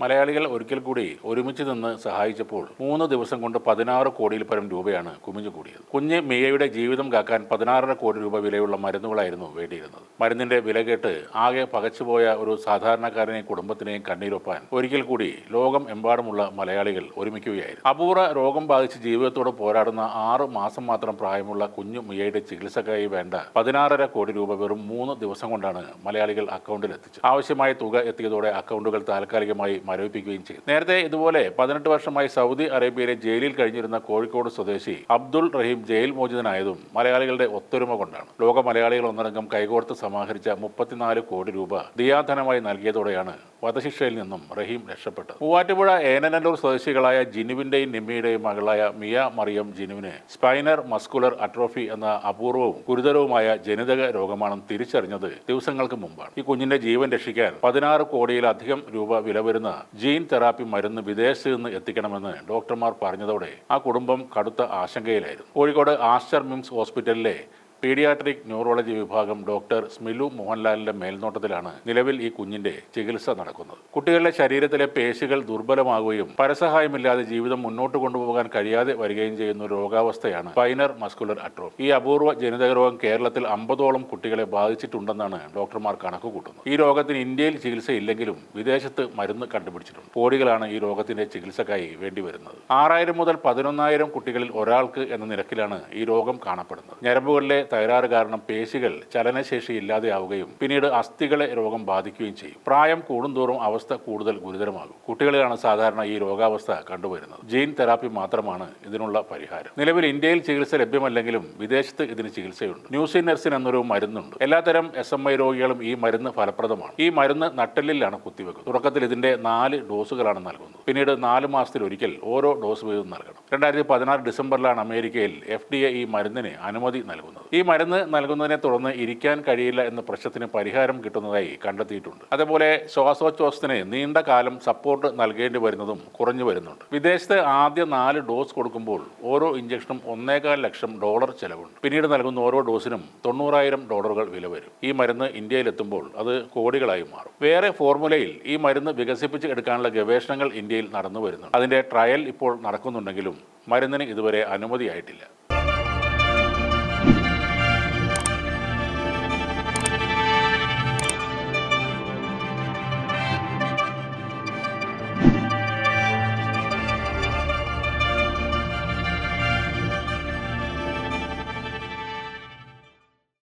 മലയാളികൾ ഒരിക്കൽ കൂടി ഒരുമിച്ച് നിന്ന് സഹായിച്ചപ്പോൾ 3 ദിവസം കൊണ്ട് 16 കോടിയിൽ പരം രൂപയാണ് കുമിഞ്ഞുകൂടിയത്. കുഞ്ഞ് മിയയുടെ ജീവിതം കാക്കാൻ 16.5 കോടി രൂപ വിലയുള്ള മരുന്നുകളായിരുന്നു വേണ്ടിയിരുന്നത്. മരുന്നിന്റെ വില കേട്ട് ആകെ പകച്ചുപോയ ഒരു സാധാരണക്കാരനെയും കുടുംബത്തിനെയും കണ്ണീരൊപ്പാൻ ഒരിക്കൽ കൂടി ലോകം എമ്പാടുമുള്ള മലയാളികൾ ഒരുമിക്കുകയായിരുന്നു. അപൂർവ രോഗം ബാധിച്ച് ജീവിതത്തോട് പോരാടുന്ന 6 മാസം മാത്രം പ്രായമുള്ള കുഞ്ഞു മിയയുടെ ചികിത്സക്കായി വേണ്ട 16.5 കോടി രൂപ വെറും 3 ദിവസം കൊണ്ടാണ് മലയാളികൾ അക്കൗണ്ടിൽ എത്തിച്ചത്. ആവശ്യമായ തുക എത്തിയതോടെ അക്കൗണ്ടുകൾ താൽക്കാലികമായി മരവിപ്പിക്കുകയും ചെയ്തു. നേരത്തെ ഇതുപോലെ 18 വർഷമായി സൗദി അറേബ്യയിലെ ജയിലിൽ കഴിഞ്ഞിരുന്ന കോഴിക്കോട് സ്വദേശി അബ്ദുൾ റഹീം ജയിൽ മോചിതനായതും മലയാളികളുടെ ഒത്തൊരുമ കൊണ്ടാണ്. ലോക മലയാളികൾ ഒന്നടങ്കം കൈകോർത്ത് സമാഹരിച്ച 34 കോടി രൂപ ദിയാധനമായി നൽകിയതോടെയാണ് വധശിക്ഷയിൽ നിന്നും റഹീം രക്ഷപ്പെട്ടത്. മൂവാറ്റുപുഴ ഏനനല്ലൂർ സ്വദേശികളായ ജിനുവിന്റെയും നിമ്മിയുടെയും മകളായ മിയ മറിയം ജിനുവിന് സ്പൈനർ മസ്കുലർ അട്രോഫി എന്ന അപൂർവവും ഗുരുതരവുമായ ജനിതക രോഗമാണെന്ന് തിരിച്ചറിഞ്ഞത് ദിവസങ്ങൾക്ക് മുമ്പാണ്. ഈ കുഞ്ഞിന്റെ ജീവൻ രക്ഷിക്കാൻ 16 കോടിയിലധികം രൂപ വില വരുന്ന ജീൻ തെറാപ്പി മരുന്ന് വിദേശത്ത് നിന്ന് എത്തിക്കണമെന്ന് ഡോക്ടർമാർ പറഞ്ഞതോടെ ആ കുടുംബം കടുത്ത ആശങ്കയിലായിരുന്നു. കോഴിക്കോട് ആസ്റ്റർ മിംസ് ഹോസ്പിറ്റലിലെ പീഡിയാട്രിക് ന്യൂറോളജി വിഭാഗം ഡോക്ടർ സ്മിലു മോഹൻലാലിന്റെ മേൽനോട്ടത്തിലാണ് നിലവിൽ ഈ കുഞ്ഞിന്റെ ചികിത്സ നടക്കുന്നത്. കുട്ടികളുടെ ശരീരത്തിലെ പേശികൾ ദുർബലമാകുകയും പരസഹായമില്ലാതെ ജീവിതം മുന്നോട്ട് കൊണ്ടുപോകാൻ കഴിയാതെ വരികയും ചെയ്യുന്ന ഒരു രോഗാവസ്ഥയാണ് സ്പൈനർ മസ്കുലർ അട്രോഫി. ഈ അപൂർവ ജനിതക രോഗം കേരളത്തിൽ 50ഓളം കുട്ടികളെ ബാധിച്ചിട്ടുണ്ടെന്നാണ് ഡോക്ടർമാർ കണക്കുകൂട്ടുന്നത്. ഈ രോഗത്തിന് ഇന്ത്യയിൽ ചികിത്സയില്ലെങ്കിലും വിദേശത്ത് മരുന്ന് കണ്ടുപിടിച്ചിട്ടുണ്ട്. കോടികളാണ് ഈ രോഗത്തിന്റെ ചികിത്സക്കായി വേണ്ടിവരുന്നത്. 6000 മുതൽ 11,000 കുട്ടികളിൽ ഒരാൾക്ക് എന്ന നിരക്കിലാണ് ഈ രോഗം കാണപ്പെടുന്നത്. ഞരമ്പുകളിലെ തകരാറ് കാരണം പേശികൾ ചലനശേഷി ഇല്ലാതെയാവുകയും പിന്നീട് അസ്ഥികളെ രോഗം ബാധിക്കുകയും ചെയ്യും. പ്രായം കൂടുന്തോറും അവസ്ഥ കൂടുതൽ ഗുരുതരമാകും. കുട്ടികളിലാണ് സാധാരണ ഈ രോഗാവസ്ഥ കണ്ടുവരുന്നത്. ജീൻ തെറാപ്പി മാത്രമാണ് ഇതിനുള്ള പരിഹാരം. നിലവിൽ ഇന്ത്യയിൽ ചികിത്സ ലഭ്യമല്ലെങ്കിലും വിദേശത്ത് ഇതിന് ചികിത്സയുണ്ട്. ന്യൂസിനെർസിൻ എന്നൊരു മരുന്നുണ്ട്. എല്ലാത്തരം SMI രോഗികളും ഈ മരുന്ന് ഫലപ്രദമാണ്. ഈ മരുന്ന് നട്ടെല്ലിലാണ് കുത്തിവെക്കുന്നത്. തുടക്കത്തിൽ ഇതിന്റെ 4 ഡോസുകളാണ് നൽകുന്നത്. പിന്നീട് 4 മാസത്തിലൊരിക്കൽ ഓരോ ഡോസ് വീതം നൽകണം. 2016 ഡിസംബറിലാണ് അമേരിക്കയിൽ FDA ഈ മരുന്നിന് അനുമതി നൽകുന്നത്. ഈ മരുന്ന് നൽകുന്നതിനെ തുടർന്ന് ഇരിക്കാൻ കഴിയില്ല എന്ന പ്രശ്നത്തിന് പരിഹാരം കിട്ടുന്നതായി കണ്ടെത്തിയിട്ടുണ്ട്. അതേപോലെ ശ്വാസോച്ഛ്വാസത്തിന് നീണ്ട കാലം സപ്പോർട്ട് നൽകേണ്ടി വരുന്നതും കുറഞ്ഞു വരുന്നുണ്ട്. വിദേശത്ത് ആദ്യ 4 ഡോസ് കൊടുക്കുമ്പോൾ ഓരോ ഇഞ്ചക്ഷനും $1.25 ലക്ഷം ചെലവുണ്ട്. പിന്നീട് നൽകുന്ന ഓരോ ഡോസിനും $90,000 വില വരും. ഈ മരുന്ന് ഇന്ത്യയിലെത്തുമ്പോൾ അത് കോടികളായി മാറും. വേറെ ഫോർമുലയിൽ ഈ മരുന്ന് വികസിപ്പിച്ച് എടുക്കാനുള്ള ഗവേഷണങ്ങൾ ഇന്ത്യയിൽ നടന്നു വരുന്നുണ്ട്. അതിന്റെ ട്രയൽ ഇപ്പോൾ നടക്കുന്നുണ്ടെങ്കിലും മരുന്നിന് ഇതുവരെ അനുമതിയായിട്ടില്ല.